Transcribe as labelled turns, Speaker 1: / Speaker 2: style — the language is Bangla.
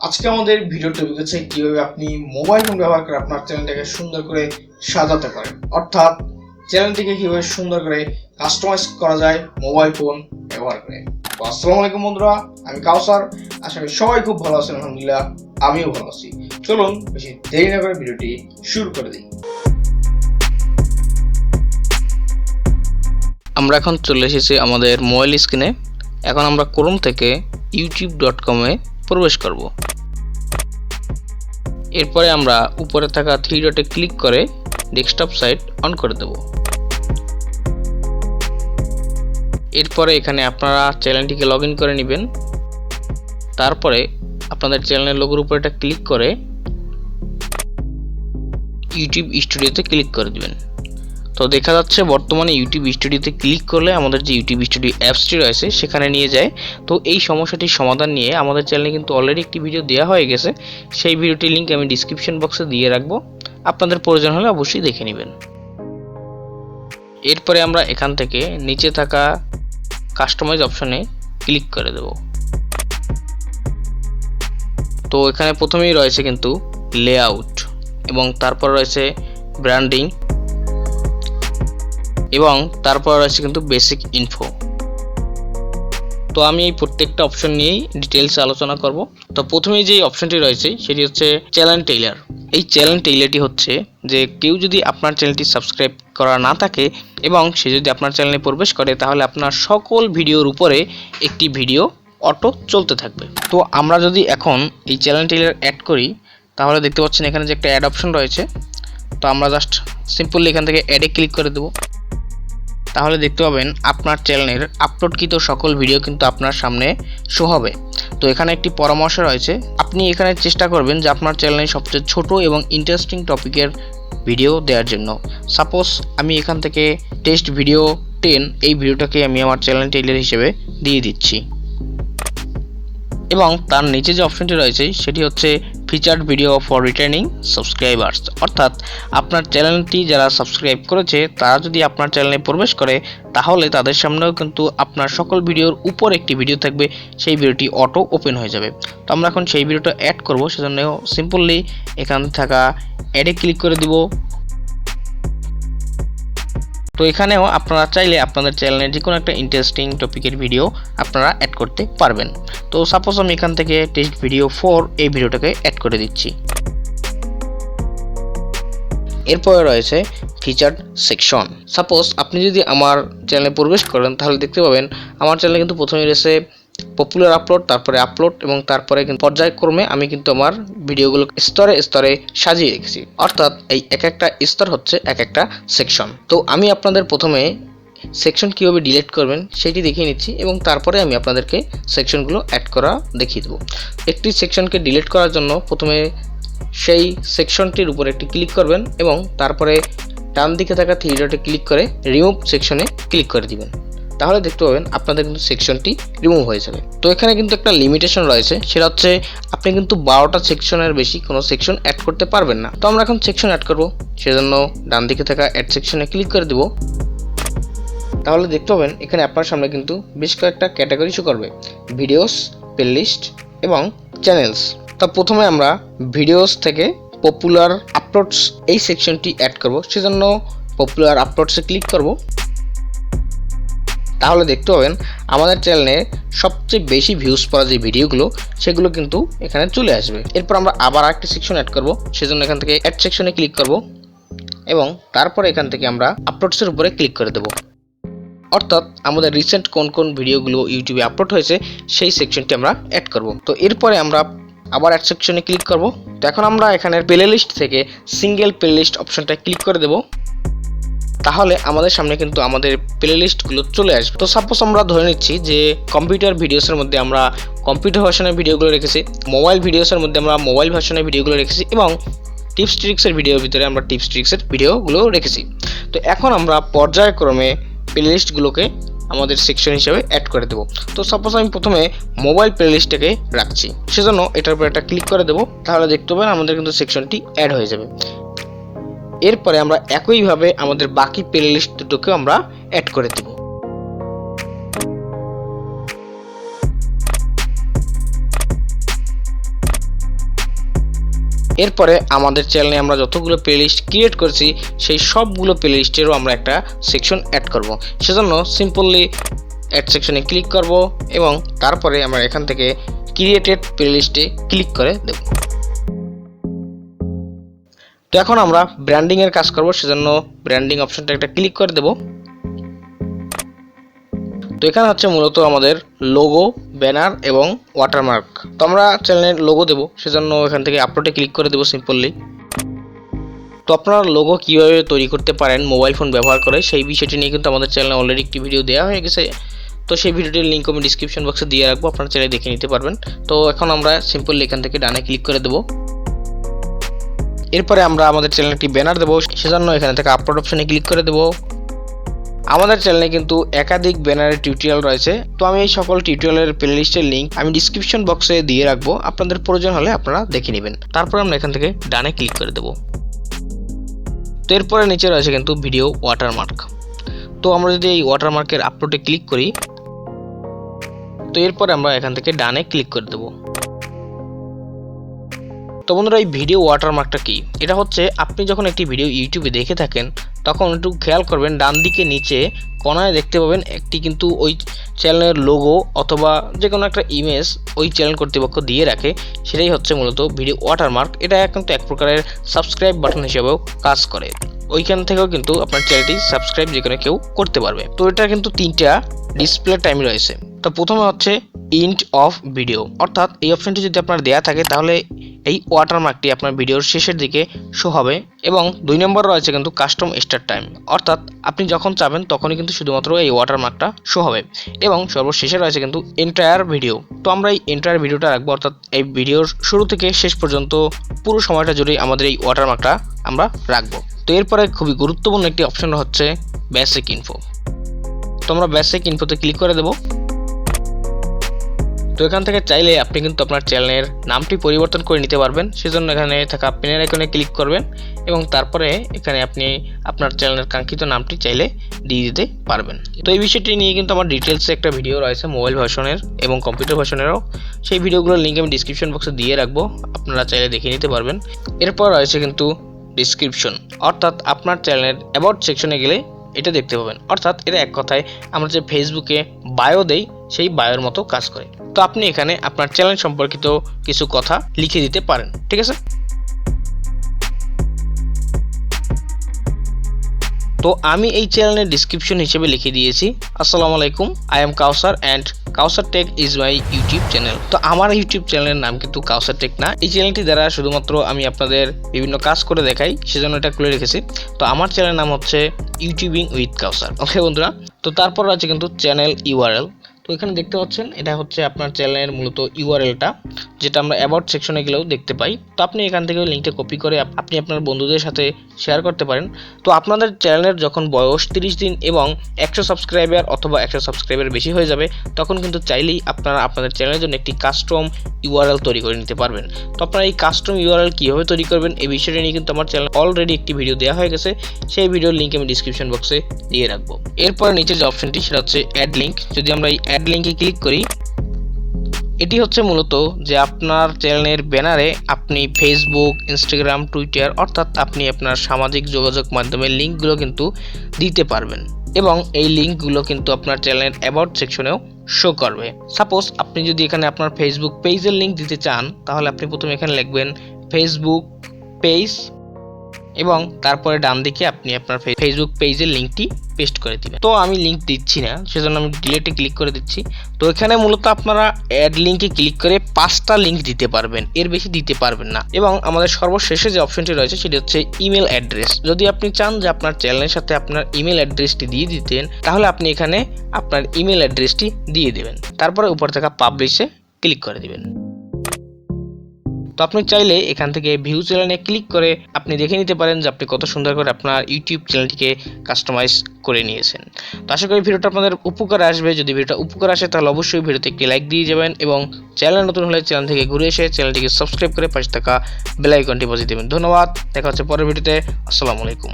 Speaker 1: আজকে আমাদের ভিডিও টপিক হচ্ছে কিভাবে আপনি মোবাইল ফোন ব্যবহার করে আপনার চ্যানেলটাকে সুন্দর করে সাজাতে পারেন, অর্থাৎ চ্যানেলটিকে কিভাবে সুন্দর করে কাস্টমাইজ করা যায় মোবাইল ফোন ব্যবহার করে। তো আসসালামু আলাইকুম বন্ধুরা, আমি কাউসার। আশা করি সবাই খুব ভালো আছেন, আলহামদুলিল্লাহ আমিও ভালো আছি। চলুন বেশি দেরি না করে ভিডিওটি শুরু করে দিই।
Speaker 2: আমরা এখন চলে এসেছি আমাদের মোবাইল স্ক্রিনে। এখন আমরা ক্রোম থেকে youtube.com-এ প্রবেশ করব। এরপরে আমরা উপরে থাকা 3 ডটে ক্লিক করে ডেস্কটপ সাইট অন করে দেব। এরপরে এখানে আপনারা চ্যানেলটিকে লগইন করে নেবেন। তারপরে আপনাদের চ্যানেলের লোগোর উপরে একটা ক্লিক করে ইউটিউব স্টুডিওতে ক্লিক করে দিবেন। তো দেখা যাচ্ছে বর্তমানে ইউটিউব স্টুডিওতে ক্লিক করলে আমাদের যে ইউটিউব স্টুডিও অ্যাপসটি রয়েছে সেখানে নিয়ে যায়। তো এই সমস্যাটির সমাধান নিয়ে আমাদের চ্যানেলে কিন্তু অলরেডি একটি ভিডিও দেওয়া হয়ে গেছে। সেই ভিডিওটির লিঙ্ক আমি ডিসক্রিপশন বক্সে দিয়ে রাখবো, আপনাদের প্রয়োজন হলে অবশ্যই দেখে নেবেন। এরপরে আমরা এখান থেকে নিচে থাকা কাস্টমাইজ অপশনে ক্লিক করে দেব। তো এখানে প্রথমেই রয়েছে কিন্তু লেআউট, এবং তারপর রয়েছে ব্র্যান্ডিং, এবং তারপর রয়েছে কিন্তু বেসিক ইনফো। তো আমি এই প্রত্যেকটা অপশন নিয়েই ডিটেলস আলোচনা করব। তো প্রথমেই যে অপশনটি রয়েছে সেটি হচ্ছে চ্যানেল টেইলার। এই চ্যানেল টেইলারটি হচ্ছে যে কেউ যদি আপনার চ্যানেলটি সাবস্ক্রাইব করা না থাকে এবং সে যদি আপনার চ্যানেলে প্রবেশ করে, তাহলে আপনার সকল ভিডিওর উপরে একটি ভিডিও অটো চলতে থাকবে। তো আমরা যদি এখন এই চ্যানেল টেইলার অ্যাড করি, তাহলে দেখতে পাচ্ছেন এখানে যে একটা অ্যাড অপশন রয়েছে। তো আমরা জাস্ট সিম্পলি এখান থেকে অ্যাডে ক্লিক করে দেবো। তাহলে দেখতে পাবেন আপনার চ্যানেলের আপলোডকৃত সকল ভিডিও কিন্তু আপনার সামনে শো হবে। তো এখানে একটি পরামর্শ রয়েছে, আপনি এখানে চেষ্টা করবেন যে আপনার চ্যানেলে সবচেয়ে ছোট এবং ইন্টারেস্টিং টপিকের ভিডিও দেওয়ার জন্য। সাপোজ আমি এখান থেকে টেস্ট ভিডিও 10 এই ভিডিওটাকে আমি আমার চ্যানেল টেইলার হিসেবে দিয়ে দিচ্ছি। এবং তার নিচে যে অপশনটি রয়েছে সেটি হচ্ছে featured video for returning subscribers, অর্থাৎ আপনার চ্যানেলটি যারা সাবস্ক্রাইব করেছে তারা যদি আপনার চ্যানেলে প্রবেশ করে, তাহলে তাদের সামনেও কিন্তু আপনার সকল ভিডিওর উপর একটি ভিডিও থাকবে, সেই ভিডিওটি অটো ওপেন হয়ে যাবে। তো আমরা এখন সেই ভিডিওটা অ্যাড করব, সেজন্য সিম্পলি এখান থাকা অ্যাডে ক্লিক করে দিব। তো এখানেও আপনারা চাইলে আপনাদের চ্যানেলে যে কোনো একটা ইন্টারেস্টিং টপিকের ভিডিও আপনারা অ্যাড করতে পারবেন। তো সাপোজ আমি এখান থেকে টেস্ট ভিডিও 4 এই ভিডিওটাকে অ্যাড করে দিচ্ছি। এরপরে রয়েছে ফিচার্ড সেকশন। সাপোজ আপনি যদি আমার চ্যানেলে প্রবেশ করেন, তাহলে দেখতে পাবেন আমার চ্যানেলে কিন্তু প্রথমে রয়েছে পপুলার আপলোড, তারপরে আপলোড, এবং তারপরে কিন্তু পর্যায়ক্রমে আমি কিন্তু আমার ভিডিওগুলো স্তরে স্তরে সাজিয়ে রেখেছি, অর্থাৎ এই এক একটা স্তর হচ্ছে এক একটা সেকশন। তো আমি আপনাদের প্রথমে সেকশন কীভাবে ডিলিট করবেন সেটি দেখিয়ে নিচ্ছি, এবং তারপরে আমি আপনাদেরকে সেকশনগুলো অ্যাড করা দেখিয়ে দেবো। একটি সেকশনকে ডিলিট করার জন্য প্রথমে সেই সেকশনটির উপর একটি ক্লিক করবেন, এবং তারপরে ডান দিকে থাকা 3 ডটে ক্লিক করে রিমুভ সেকশনে ক্লিক করে দিবেন। তাহলে দেখতে পাবেন আপনাদের কিন্তু সেকশনটি রিমুভ হয়ে যাবে। তো এখানে কিন্তু একটা লিমিটেশন রয়েছে, সেটা হচ্ছে আপনি কিন্তু 12টা সেকশনের বেশি কোনো সেকশন অ্যাড করতে পারবেন না। তো আমরা এখন সেকশন অ্যাড করব, সেজন্য ডান দিকে থাকা অ্যাড সেকশনে ক্লিক করে দেব। তাহলে দেখতে পাবেন এখানে আপনার সামনে কিন্তু বেশ কয়েকটা ক্যাটাগরি শো করবে, ভিডিওস, প্লেলিস্ট এবং চ্যানেলস। তো প্রথমে আমরা ভিডিওস থেকে পপুলার আপলোডস এই সেকশনটি অ্যাড করব, সেজন্য পপুলার আপলোডসে ক্লিক করব। তাহলে দেখতে পাবেন আমাদের চ্যানেলে সবচেয়ে বেশি ভিউজ পাওয়া যে ভিডিওগুলো সেগুলো কিন্তু এখানে চলে আসবে। এরপর আমরা আবার একটা সেকশন অ্যাড করব, সেজন্য এখান থেকে অ্যাড সেকশনে ক্লিক করব, এবং তারপরে এখান থেকে আমরা আপলোডসের উপরে ক্লিক করে দেব। অর্থাৎ আমাদের রিসেন্ট কোন কোন ভিডিওগুলো ইউটিউবে আপলোড হয়েছে সেই সেকশনটি আমরা অ্যাড করব। তো এরপরে আমরা আবার অ্যাড সেকশনে ক্লিক করব। তো এখন আমরা এখানে প্লেলিস্ট থেকে সিঙ্গেল প্লেলিস্ট অপশনটা ক্লিক করে দেব। তাহলে আমাদের সামনে কিন্তু আমাদের প্লেলিস্টগুলো চলে আসবে। তো সাপোজ আমরা ধরে নিচ্ছি যে কম্পিউটার ভিডিওসের মধ্যে আমরা কম্পিউটার ভার্সনের ভিডিওগুলো রেখেছি, মোবাইল ভিডিওসের মধ্যে আমরা মোবাইল ভার্সনের ভিডিওগুলো রেখেছি, এবং টিপস ট্রিক্সের ভিডিওর ভিতরে আমরা টিপস ট্রিক্সের ভিডিওগুলো রেখেছি। তো এখন আমরা পর্যায়ক্রমে প্লেলিস্টগুলোকে আমাদের সেকশন হিসেবে অ্যাড করে দেব। তো সাপোজ আমি প্রথমে মোবাইল প্লেলিস্টটাকে রাখছি, সেজন্য এটার উপর একটা ক্লিক করে দেব। তাহলে দেখতে পাবেন আমাদের কিন্তু সেকশনটি অ্যাড হয়ে যাবে। এরপরে আমরা একইভাবে আমাদের বাকি প্লেলিস্ট দুটোকে আমরা অ্যাড করে দেব। এরপরে আমাদের চ্যানেলে আমরা যতগুলো প্লেলিস্ট ক্রিয়েট করেছি সেই সবগুলো প্লেলিস্টেরও আমরা একটা সেকশন অ্যাড করব। সেজন্য সিম্পলি অ্যাড সেকশনে ক্লিক করব এবং তারপরে আমরা এখান থেকে ক্রিয়েটেড প্লেলিস্টে ক্লিক করে দেব। তো এখন আমরা ব্র্যান্ডিং এর কাজ করব, সেজন্য ব্র্যান্ডিং অপশনটা একটা ক্লিক করে দেব। তো এখানে হচ্ছে মূলত আমাদের লোগো, ব্যানার এবং ওয়াটারমার্ক। তো আমরা চ্যানেলের লোগো দেব, সেজন্য এখান থেকে আপলোডে ক্লিক করে দেব সিম্পলি। তো আপনারা লোগো কীভাবে তৈরি করতে পারেন মোবাইল ফোন ব্যবহার করে সেই বিষয়টি নিয়ে কিন্তু আমাদের চ্যানেলে অলরেডি একটি ভিডিও দেওয়া হয়ে গেছে। তো সেই ভিডিওটির লিঙ্ক আমি ডিসক্রিপশন বক্সে দিয়ে রাখবো, আপনারা চ্যানেলে দেখে নিতে পারবেন। তো এখন আমরা সিম্পলি এখান থেকে ডানে ক্লিক করে দেব। এরপরে আমরা আমাদের চ্যানেলে একটি ব্যানার দেবো, সেজন্য এখানে থেকে আপলোড অপশনে ক্লিক করে দেব। আমাদের চ্যানেলে কিন্তু একাধিক ব্যানারের টিউটোরিয়াল রয়েছে। তো আমি এই সকল টিউটোরিয়ালের প্লেলিস্টের লিঙ্ক আমি ডিসক্রিপশন বক্সে দিয়ে রাখবো, আপনাদের প্রয়োজন হলে আপনারা দেখে নেবেন। তারপর আমরা এখান থেকে ডানে ক্লিক করে দেব। তো এরপরে নিচে রয়েছে কিন্তু ভিডিও ওয়াটারমার্ক। তো আমরা যদি এই ওয়াটারমার্কের আপলোডে ক্লিক করি, তো এরপরে আমরা এখান থেকে ডানে ক্লিক করে দেব। তো বন্ধুরা, এই ভিডিও ওয়াটারমার্কটা কি? এটা হচ্ছে আপনি যখন একটি ভিডিও ইউটিউবে দেখে থাকেন তখন একটু খেয়াল করবেন, ডান দিকে নিচে কোনায় দেখতে পাবেন একটি কিন্তু ওই চ্যানেলের লোগো অথবা যে কোনো একটা ইমেজ ওই চ্যানেল কর্তৃপক্ষ দিয়ে রাখে, সেটাই হচ্ছে মূলত ভিডিও ওয়াটারমার্ক। এটা কিন্তু এক প্রকারের সাবস্ক্রাইব বাটন হিসেবেও কাজ করে। ওইখান থেকেও কিন্তু আপনার চ্যানেলটি সাবস্ক্রাইব যে কোনো কেউ করতে পারবে। তো এটা কিন্তু তিনটা ডিসপ্লে টাইম রয়েছে। তো প্রথমে হচ্ছে ইন্ড অফ ভিডিও, অর্থাৎ এই অপশনটি যদি আপনার দেওয়া থাকে তাহলে এই ওয়াটারমার্কটি আপনার ভিডিওর শেষের দিকে শো হবে। এবং 2 নম্বর রয়েছে কিন্তু কাস্টম স্টার্ট টাইম, অর্থাৎ আপনি যখন চাবেন তখনই কিন্তু শুধুমাত্র এই ওয়াটারমার্কটা শো হবে। এবং সর্বশেষে রয়েছে কিন্তু এন্টায়ার ভিডিও। তো আমরা এই এন্টায়ার ভিডিওটা রাখবো, অর্থাৎ এই ভিডিওর শুরু থেকে শেষ পর্যন্ত পুরো সময়টা জুড়ে আমাদের এই ওয়াটারমার্কটা আমরা রাখবো। তো এরপরে খুবই গুরুত্বপূর্ণ একটি অপশন হচ্ছে বেসিক ইনফো। তো আমরা বেসিক ইনফোতে ক্লিক করে দেব। তো এখান থেকে চাইলে আপনি কিন্তু আপনার চ্যানেলের নামটি পরিবর্তন করে নিতে পারবেন, সেজন্য এখানে থাকা পেনের আইকনে ক্লিক করবেন এবং তারপরে এখানে আপনি আপনার চ্যানেলের কাঙ্ক্ষিত নামটি চাইলে দিয়ে দিতে পারবেন। তো এই বিষয়টি নিয়ে কিন্তু আমার ডিটেলসে একটা ভিডিও রয়েছে মোবাইল ভার্সনের এবং কম্পিউটার ভার্সনেরও, সেই ভিডিওগুলোর লিঙ্ক আমি ডিসক্রিপশন বক্সে দিয়ে রাখবো, আপনারা চাইলে দেখে নিতে পারবেন। এরপর রয়েছে কিন্তু ডিসক্রিপশন, অর্থাৎ আপনার চ্যানেলের অ্যাবাউট সেকশনে গেলে এটা দেখতে পাবেন। অর্থাৎ এটা এক কথায় আমরা যে ফেসবুকে বায়ো দেই সেই বায়োর মতো কাজ করে। তো আপনি এখানে আপনার চ্যানেল সম্পর্কিত কিছু কথা লিখে দিতে পারেন, ঠিক আছে। তো আমি এই চ্যানেলের ডিসক্রিপশন হিসেবে লিখে দিয়েছি, আসসালামু আলাইকুম, I am Kawsar and Kawsar tech is my YouTube channel. তো আমার ইউটিউব চ্যানেলের নাম কিন্তু কাউসার টেক না। এই চ্যানেলটি দ্বারা শুধুমাত্র আমি আপনাদের বিভিন্ন কাজ করে দেখাই, সেজন্য এটা খুলে রেখেছি। তো আমার চ্যানেলের নাম হচ্ছে ইউটিউবিং উইথ কাউসার। ওকে বন্ধুরা, তো তারপর আছে কিন্তু চ্যানেল ইউআরএল। তো এখানে দেখতে পাচ্ছেন এটা হচ্ছে আপনার চ্যানেলের মূলত ইউআরএলটা, যেটা আমরা অ্যাবাউট সেকশনে গেলেও দেখতে পাই। তো আপনি এখান থেকে লিঙ্কটা কপি করে আপনি আপনার বন্ধুদের সাথে শেয়ার করতে পারেন। তো আপনাদের চ্যানেলের যখন বয়স 30 দিন এবং 100 সাবস্ক্রাইবার অথবা 100 সাবস্ক্রাইবার বেশি হয়ে যাবে, তখন কিন্তু চাইলেই আপনারা আপনাদের চ্যানেলের জন্য একটি কাস্টম ইউআরএল তৈরি করে নিতে পারবেন। তো আপনারা এই কাস্টম ইউআরএল কীভাবে তৈরি করবেন এই বিষয়টি নিয়ে কিন্তু আমার চ্যানেল অলরেডি একটি ভিডিও দেওয়া হয়ে গেছে, সেই ভিডিওর লিঙ্ক আমি ডিসক্রিপশন বক্সে দিয়ে রাখবো। এরপরে নিচে যে অপশনটি সেটা হচ্ছে অ্যাড লিঙ্ক। যদি আমরা এই অ্যাড লিঙ্কে ক্লিক করি, এটি হচ্ছে মূলত যে আপনার চ্যানেলের ব্যানারে আপনি ফেসবুক, ইনস্টাগ্রাম, টুইটার অর্থাৎ আপনি আপনার সামাজিক যোগাযোগ মাধ্যমের লিঙ্কগুলো কিন্তু দিতে পারবেন এবং এই লিঙ্কগুলো কিন্তু আপনার চ্যানেলের অ্যাবাউট সেকশনেও শো করবে। সাপোজ আপনি যদি এখানে আপনার ফেসবুক পেজের লিঙ্ক দিতে চান, তাহলে আপনি প্রথমে এখানে লিখবেন ফেসবুক পেজ এবং তারপরে ডান দিকে আপনি আপনার ফেসবুক পেজের লিঙ্কটি পেস্ট করে দিবেন। তো আমি লিঙ্ক দিচ্ছি না, সেজন্য আমি ডিলেটে ক্লিক করে দিচ্ছি। তো এখানে মূলত আপনারা অ্যাড লিঙ্কে ক্লিক করে 5টা লিঙ্ক দিতে পারবেন, এর বেশি দিতে পারবেন না। এবং আমাদের সর্বশেষে যে অপশনটি রয়েছে সেটি হচ্ছে ইমেল অ্যাড্রেস। যদি আপনি চান যে আপনার চ্যানেলের সাথে আপনার ইমেল অ্যাড্রেসটি দিয়ে দিতেন, তাহলে আপনি এখানে আপনার ইমেল অ্যাড্রেসটি দিয়ে দেবেন, তারপরে উপর থাকা পাবলিশে ক্লিক করে দিবেন। তো আপনি চাইলে এখান থেকে ভিউ চ্যানেলে ক্লিক করে আপনি দেখে নিতে পারেন যে আপনি কত সুন্দর করে আপনার ইউটিউব চ্যানেলটিকে কাস্টমাইজ করে নিয়েছেন। তো আশা করি ভিডিওটা আপনাদের উপকার আসবে। যদি ভিডিওটা উপকার আসে তাহলে অবশ্যই ভিডিওতে একটি লাইক দিয়ে যাবেন এবং চ্যানেল নতুন হলে চ্যানেল থেকে ঘুরে এসে চ্যানেলটিকে সাবস্ক্রাইব করে পাশে থাকা বেল আইকনটি বাজিয়ে দেবেন। ধন্যবাদ, দেখা হচ্ছে পরের ভিডিওতে। আসসালামু আলাইকুম।